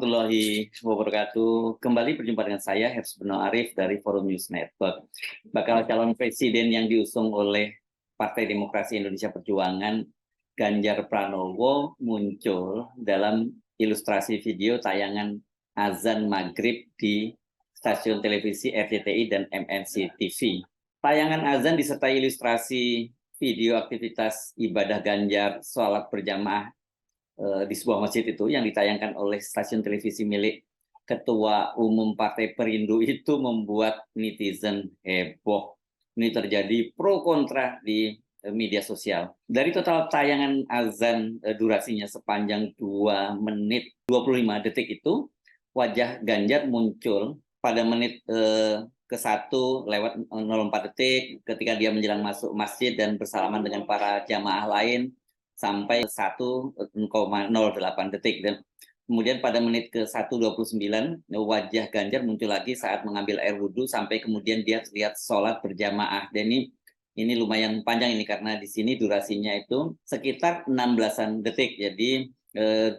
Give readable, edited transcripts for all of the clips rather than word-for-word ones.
warahmatullahi wabarakatuh. Kembali berjumpa dengan saya, Hersbeno Arif dari Forum News Network. Bakal calon presiden yang diusung oleh Partai Demokrasi Indonesia Perjuangan, Ganjar Pranowo, muncul dalam ilustrasi video tayangan azan maghrib di stasiun televisi RCTI dan MNC TV. Tayangan azan disertai ilustrasi video aktivitas ibadah Ganjar sholat berjamaah di sebuah masjid itu yang ditayangkan oleh stasiun televisi milik Ketua Umum Partai Perindo itu membuat netizen heboh. Ini terjadi pro kontra di media sosial. Dari total tayangan azan durasinya sepanjang 2 menit 25 detik itu, wajah Ganjar muncul pada menit ke-1 lewat 04 detik ketika dia menjelang masuk masjid dan bersalaman dengan para jamaah lain, sampai 1,08 detik. Dan kemudian pada menit ke-1:29 wajah Ganjar muncul lagi saat mengambil air wudhu sampai kemudian dia terlihat sholat berjamaah. Dan ini lumayan panjang ini karena di sini durasinya itu sekitar 16-an detik. Jadi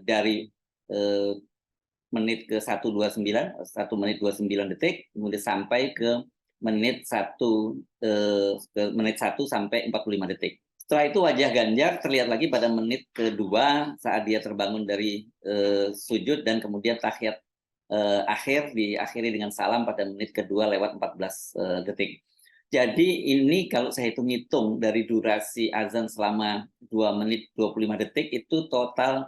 dari menit ke-1 menit 29 detik kemudian sampai ke menit 1 sampai 45 detik. Setelah itu wajah Ganjar terlihat lagi pada menit kedua saat dia terbangun dari sujud dan kemudian tahiyat akhir diakhiri dengan salam pada menit kedua lewat 14 detik. Jadi ini kalau saya hitung-hitung dari durasi azan selama 2 menit 25 detik itu total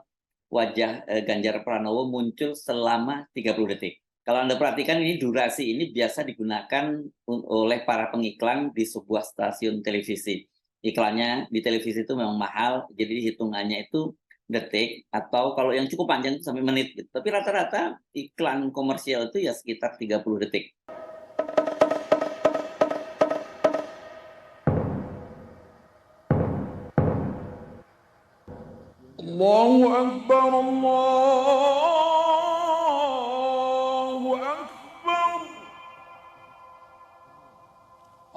wajah Ganjar Pranowo muncul selama 30 detik. Kalau Anda perhatikan ini durasi ini biasa digunakan oleh para pengiklan di sebuah stasiun televisi. Iklannya di televisi itu memang mahal, jadi hitungannya itu detik atau kalau yang cukup panjang itu sampai menit. Tapi rata-rata iklan komersial itu ya sekitar 30 detik. Allahu Akbar, Allahu Akbar,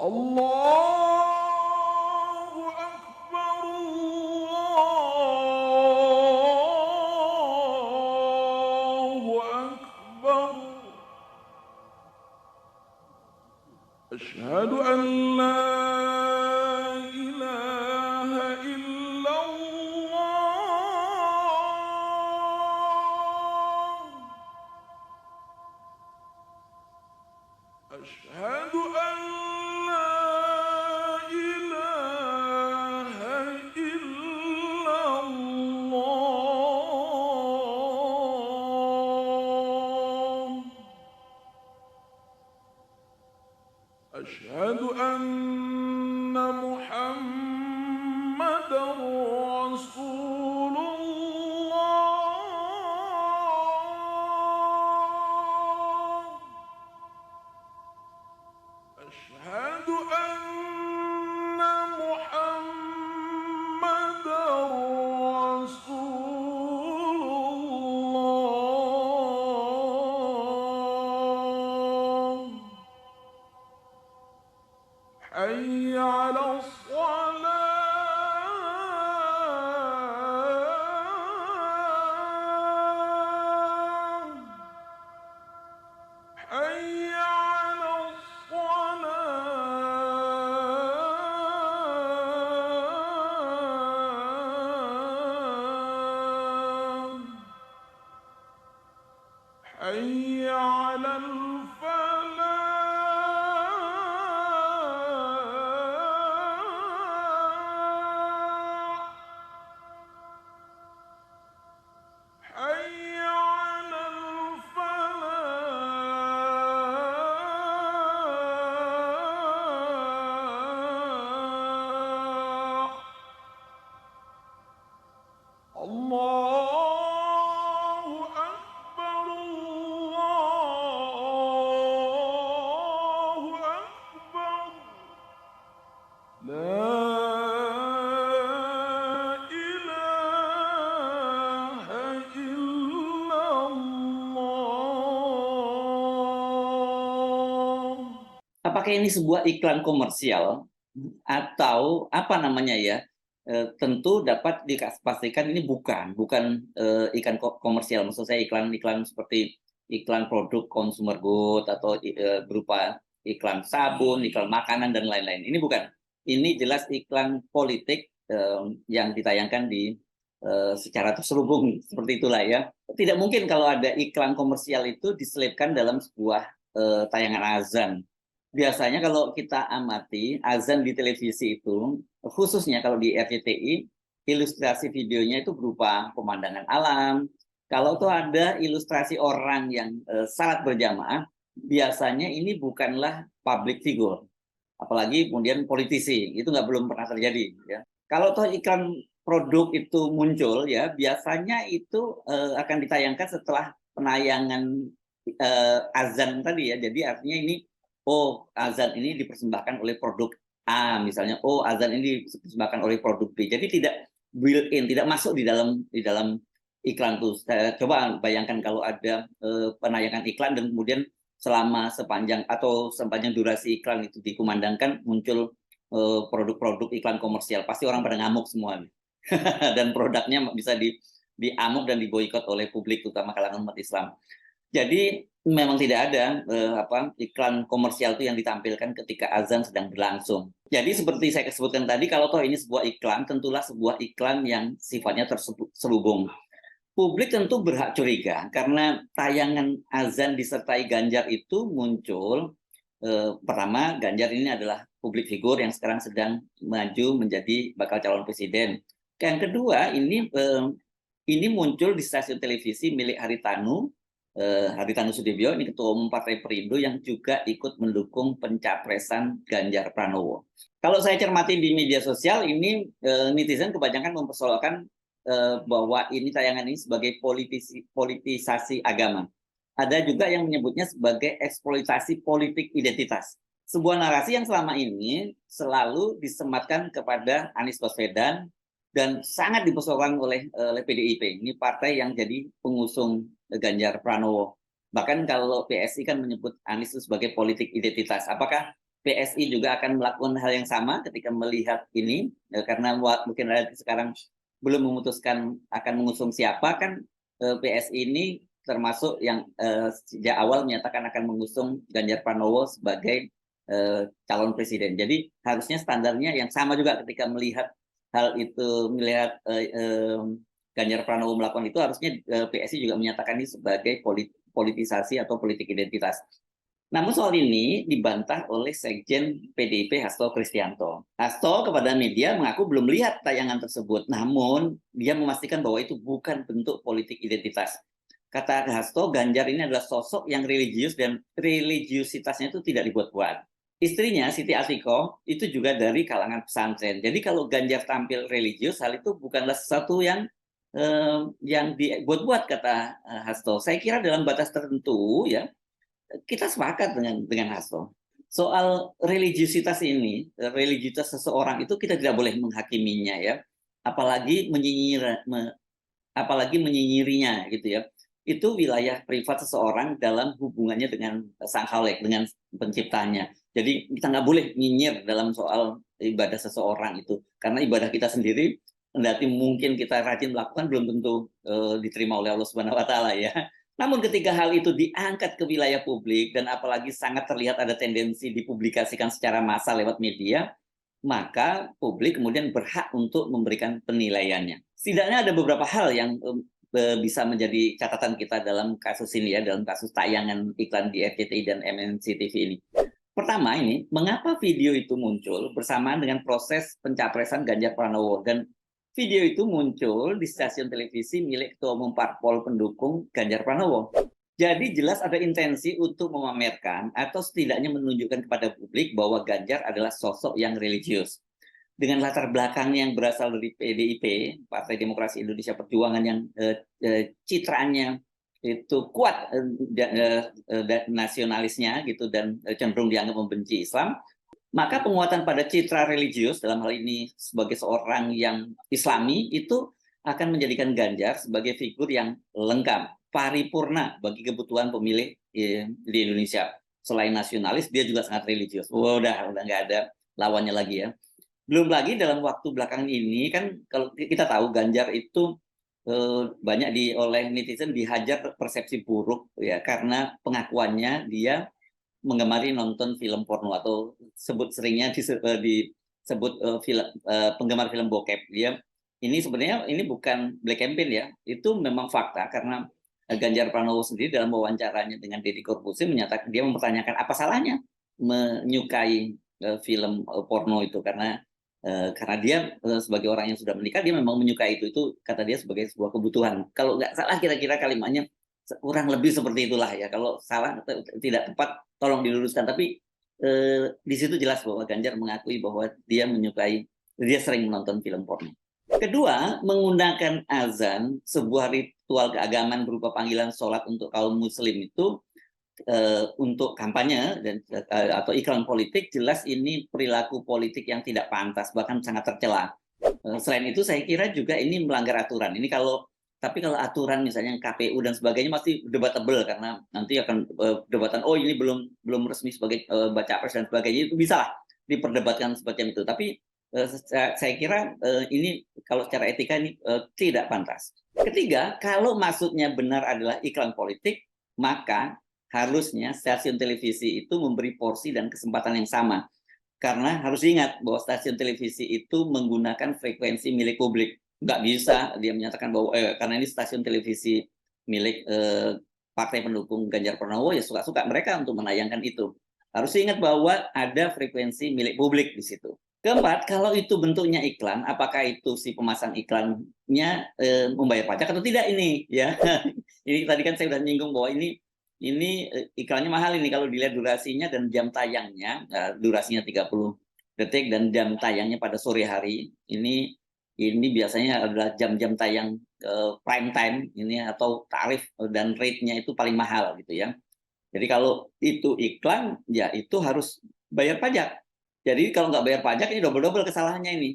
Allahu Akbar, Allahu Akbar. Asyhadu an la ilaha illallah. Asyhadu an la ilaha illallah. Asyhadu anna Muhammadar Rasulullah. Asyhadu anna Muhammadar Rasulullah. حي على الصلاة. حي على الصلاة. حي على الفلاح. حي على الفلاح. الله أكبر، الله أكبر. لا إله إلا الله. Apakah ini sebuah iklan komersial atau apa namanya ya? tentu dapat dipastikan ini bukan iklan komersial. Maksud saya iklan-iklan seperti iklan produk consumer good atau berupa iklan sabun, iklan makanan dan lain-lain. Ini bukan. Ini jelas iklan politik yang ditayangkan di secara terselubung seperti itulah ya. Tidak mungkin kalau ada iklan komersial itu diselipkan dalam sebuah tayangan azan. Biasanya kalau kita amati azan di televisi itu, khususnya kalau di RCTI, ilustrasi videonya itu berupa pemandangan alam. Kalau tuh ada ilustrasi orang yang salat berjamaah, biasanya ini bukanlah public figure, apalagi kemudian politisi. Itu belum pernah terjadi. Ya. Kalau toh iklan produk itu muncul, ya biasanya itu akan ditayangkan setelah penayangan azan tadi ya. Jadi artinya ini, oh azan ini dipersembahkan oleh produk A misalnya, oh azan ini dipersembahkan oleh produk B. Jadi tidak built in, tidak masuk di dalam iklan itu. Coba bayangkan kalau ada penayangan iklan dan kemudian sepanjang durasi iklan itu dikumandangkan muncul produk-produk iklan komersial, pasti orang pada ngamuk semua. Dan produknya bisa diamuk dan diboikot oleh publik, terutama kalangan umat Islam. Jadi memang tidak ada iklan komersial itu yang ditampilkan ketika azan sedang berlangsung. Jadi seperti saya sebutkan tadi, kalau toh ini sebuah iklan, tentulah sebuah iklan yang sifatnya terselubung. Publik tentu berhak curiga karena tayangan azan disertai Ganjar itu muncul. Pertama, Ganjar ini adalah publik figur yang sekarang sedang maju menjadi bakal calon presiden. Yang kedua, ini muncul di stasiun televisi milik Haritanu Sudibyo, ini ketua umum Partai Perindo yang juga ikut mendukung pencapresan Ganjar Pranowo. Kalau saya cermati di media sosial, ini netizen kebanyakan mempersoalkan bahwa ini tayangan ini sebagai politisasi agama. Ada juga yang menyebutnya sebagai eksploitasi politik identitas. Sebuah narasi yang selama ini selalu disematkan kepada Anies Baswedan dan sangat dipersoalkan oleh PDIP. Ini partai yang jadi pengusung Ganjar Pranowo. Bahkan kalau PSI kan menyebut Anies itu sebagai politik identitas. Apakah PSI juga akan melakukan hal yang sama ketika melihat ini? Karena mungkin sekarang belum memutuskan akan mengusung siapa, kan PSI ini termasuk yang sejak awal menyatakan akan mengusung Ganjar Pranowo sebagai calon presiden. Jadi harusnya standarnya yang sama juga ketika melihat hal itu, melihat Ganjar Pranowo melakukan itu, harusnya PSI juga menyatakan ini sebagai politisasi atau politik identitas. Namun soal ini dibantah oleh Sekjen PDIP Hasto Kristianto. Hasto kepada media mengaku belum melihat tayangan tersebut, namun dia memastikan bahwa itu bukan bentuk politik identitas. Kata Hasto, Ganjar ini adalah sosok yang religius dan religiusitasnya itu tidak dibuat-buat. Istrinya, Siti Atiko, itu juga dari kalangan pesantren. Jadi kalau Ganjar tampil religius, hal itu bukanlah sesuatu yang dibuat-buat, kata Hasto. Saya kira dalam batas tertentu, ya, kita sepakat dengan Hasto. Soal religiusitas ini, religiusitas seseorang itu kita tidak boleh menghakiminya, ya. Apalagi menyinyirinya gitu ya. Itu wilayah privat seseorang dalam hubungannya dengan Sang Khalik, dengan penciptanya. Jadi kita nggak boleh nyinyir dalam soal ibadah seseorang itu, karena ibadah kita sendiri, kendati mungkin kita rajin melakukan, belum tentu diterima oleh Allah Subhanahu Wa Taala, ya. Namun ketika hal itu diangkat ke wilayah publik dan apalagi sangat terlihat ada tendensi dipublikasikan secara massal lewat media, maka publik kemudian berhak untuk memberikan penilaiannya. Setidaknya ada beberapa hal yang bisa menjadi catatan kita dalam kasus ini, ya, dalam kasus tayangan iklan di RCTI dan MNC TV ini. Pertama, ini mengapa video itu muncul bersamaan dengan proses pencapresan Ganjar Pranowo, dan video itu muncul di stasiun televisi milik Ketua Umum Parpol pendukung Ganjar Pranowo. Jadi jelas ada intensi untuk memamerkan atau setidaknya menunjukkan kepada publik bahwa Ganjar adalah sosok yang religius. Dengan latar belakang yang berasal dari PDIP, Partai Demokrasi Indonesia Perjuangan, yang citranya itu kuat nasionalisnya gitu, dan cenderung dianggap membenci Islam, maka penguatan pada citra religius dalam hal ini sebagai seorang yang Islami itu akan menjadikan Ganjar sebagai figur yang lengkap, paripurna bagi kebutuhan pemilih di Indonesia. Selain nasionalis, dia juga sangat religius. Udah nggak ada lawannya lagi, ya. Belum lagi dalam waktu belakangan ini kan kalau kita tahu Ganjar itu banyak oleh netizen dihajar persepsi buruk ya karena pengakuannya dia menggemari nonton film porno atau seringnya disebut penggemar film bokep. Dia ini sebenarnya ini bukan black campaign ya, itu memang fakta karena Ganjar Pranowo sendiri dalam wawancaranya dengan Deddy Corbuzier menyatakan dia mempertanyakan apa salahnya menyukai film porno itu karena dia sebagai orang yang sudah menikah dia memang menyukai itu kata dia sebagai sebuah kebutuhan. Kalau nggak salah kira-kira kalimatnya kurang lebih seperti itulah ya. Kalau salah atau tidak tepat tolong diluruskan. Tapi di situ jelas bahwa Ganjar mengakui bahwa dia sering menonton film porno. Kedua, menggunakan azan, sebuah ritual keagamaan berupa panggilan sholat untuk kaum muslim itu untuk kampanye atau iklan politik, jelas ini perilaku politik yang tidak pantas, bahkan sangat tercela. Selain itu saya kira juga ini melanggar aturan. Tapi kalau aturan misalnya KPU dan sebagainya masih debatable karena nanti akan debatan ini belum resmi sebagai baca pres dan sebagainya, itu bisa lah diperdebatkan seperti itu. Tapi saya kira ini kalau secara etika ini tidak pantas. Ketiga, kalau maksudnya benar adalah iklan politik, maka harusnya stasiun televisi itu memberi porsi dan kesempatan yang sama. Karena harus diingat bahwa stasiun televisi itu menggunakan frekuensi milik publik. Nggak bisa dia menyatakan bahwa karena ini stasiun televisi milik partai pendukung Ganjar Pranowo, ya suka-suka mereka untuk menayangkan itu. Harus diingat bahwa ada frekuensi milik publik di situ. Keempat, kalau itu bentuknya iklan, apakah itu si pemasang iklannya membayar pajak atau tidak ini? Ya, ini tadi kan saya sudah nyinggung bahwa ini iklannya mahal ini kalau dilihat durasinya dan jam tayangnya, durasinya 30 detik dan jam tayangnya pada sore hari. Ini biasanya adalah jam-jam tayang prime time ini atau tarif dan rate-nya itu paling mahal gitu ya. Jadi kalau itu iklan, ya itu harus bayar pajak. Jadi kalau nggak bayar pajak ini double-double kesalahannya ini.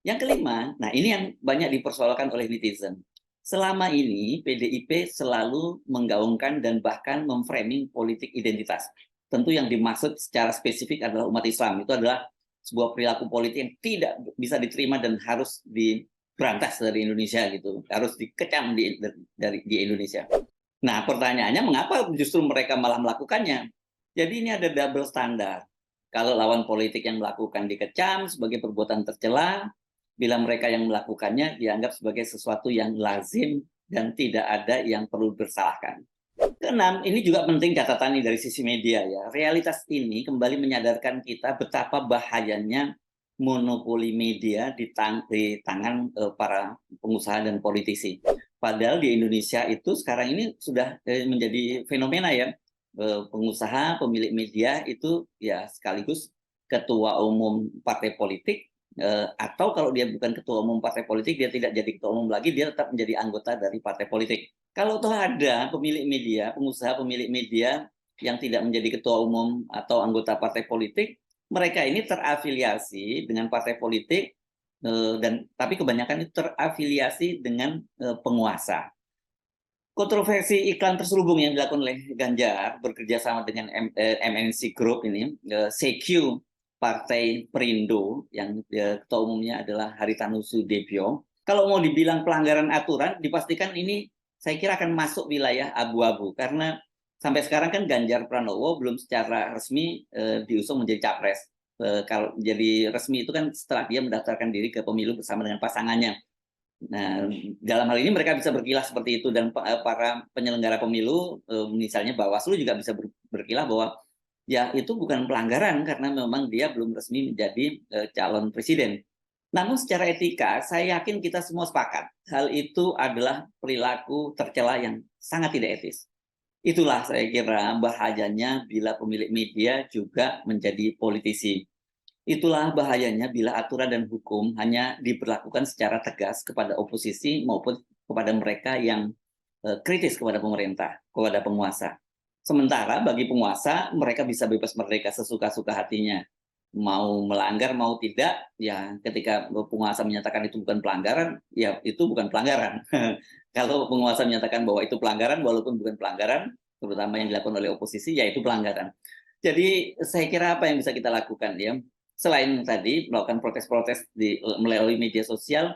Yang kelima, nah ini yang banyak dipersoalkan oleh netizen. Selama ini PDIP selalu menggaungkan dan bahkan memframing politik identitas. Tentu yang dimaksud secara spesifik adalah umat Islam. Itu adalah sebuah perilaku politik yang tidak bisa diterima dan harus diberantas dari Indonesia gitu. Harus dikecam di Indonesia. Nah, pertanyaannya mengapa justru mereka malah melakukannya? Jadi ini ada double standar. Kalau lawan politik yang melakukan dikecam sebagai perbuatan tercela, bila mereka yang melakukannya dianggap sebagai sesuatu yang lazim dan tidak ada yang perlu disalahkan. Keenam, ini juga penting catatan dari sisi media ya. Realitas ini kembali menyadarkan kita betapa bahayanya monopoli media di tangan para pengusaha dan politisi. Padahal di Indonesia itu sekarang ini sudah menjadi fenomena ya. Pengusaha, pemilik media itu ya sekaligus ketua umum partai politik, atau kalau dia bukan ketua umum partai politik, dia tidak jadi ketua umum lagi, dia tetap menjadi anggota dari partai politik. Kalau toh ada pemilik media, pengusaha pemilik media yang tidak menjadi ketua umum atau anggota partai politik, mereka ini terafiliasi dengan partai politik, tapi kebanyakan itu terafiliasi dengan penguasa. Kontroversi iklan terselubung yang dilakukan oleh Ganjar bekerja sama dengan MNC Group ini, CQ Partai Perindo yang ketua umumnya adalah Haritanu Sudibyo. Kalau mau dibilang pelanggaran aturan, dipastikan ini saya kira akan masuk wilayah abu-abu karena sampai sekarang kan Ganjar Pranowo belum secara resmi diusung menjadi capres. Kalau jadi resmi itu kan setelah dia mendaftarkan diri ke pemilu bersama dengan pasangannya. Nah, dalam hal ini mereka bisa berkilah seperti itu dan para penyelenggara pemilu, misalnya Bawaslu juga bisa berkilah bahwa ya itu bukan pelanggaran karena memang dia belum resmi menjadi calon presiden. Namun secara etika, saya yakin kita semua sepakat hal itu adalah perilaku tercela yang sangat tidak etis. Itulah saya kira bahayanya bila pemilik media juga menjadi politisi. Itulah bahayanya bila aturan dan hukum hanya diberlakukan secara tegas kepada oposisi maupun kepada mereka yang kritis kepada pemerintah, kepada penguasa. Sementara bagi penguasa, mereka bisa bebas merdeka sesuka-suka hatinya. Mau melanggar, mau tidak, ya ketika penguasa menyatakan itu bukan pelanggaran, ya itu bukan pelanggaran. Kalau penguasa menyatakan bahwa itu pelanggaran, walaupun bukan pelanggaran, terutama yang dilakukan oleh oposisi, ya itu pelanggaran. Jadi saya kira apa yang bisa kita lakukan ya? selain tadi melakukan protes-protes melalui media sosial,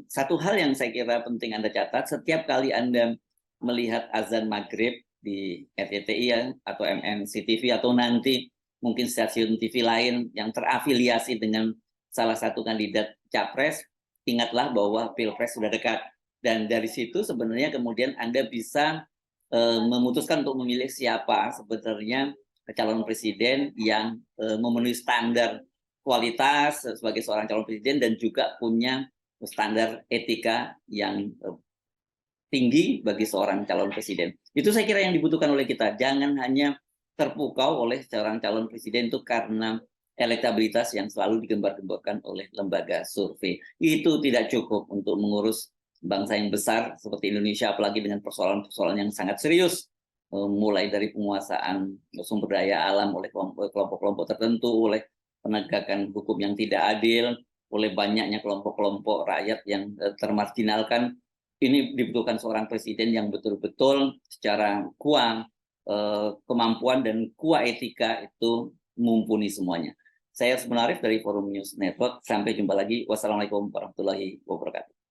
satu hal yang saya kira penting Anda catat, setiap kali Anda melihat azan maghrib di RCTI ya, atau MNCTV atau nanti mungkin stasiun TV lain yang terafiliasi dengan salah satu kandidat capres, ingatlah bahwa Pilpres sudah dekat. Dan dari situ sebenarnya kemudian Anda bisa memutuskan untuk memilih siapa sebenarnya calon presiden yang memenuhi standar kualitas sebagai seorang calon presiden dan juga punya standar etika yang tinggi bagi seorang calon presiden. Itu saya kira yang dibutuhkan oleh kita. Jangan hanya terpukau oleh seorang calon presiden itu karena elektabilitas yang selalu digembar-gemborkan oleh lembaga survei. Itu tidak cukup untuk mengurus bangsa yang besar seperti Indonesia, apalagi dengan persoalan-persoalan yang sangat serius, mulai dari penguasaan sumber daya alam oleh kelompok-kelompok tertentu, oleh penegakan hukum yang tidak adil, oleh banyaknya kelompok-kelompok rakyat yang termarginalkan. Ini dibutuhkan seorang presiden yang betul-betul secara kuat kemampuan dan kuat etika itu mumpuni semuanya. Saya Arif dari Forum News Network. Sampai jumpa lagi. Wassalamualaikum warahmatullahi wabarakatuh.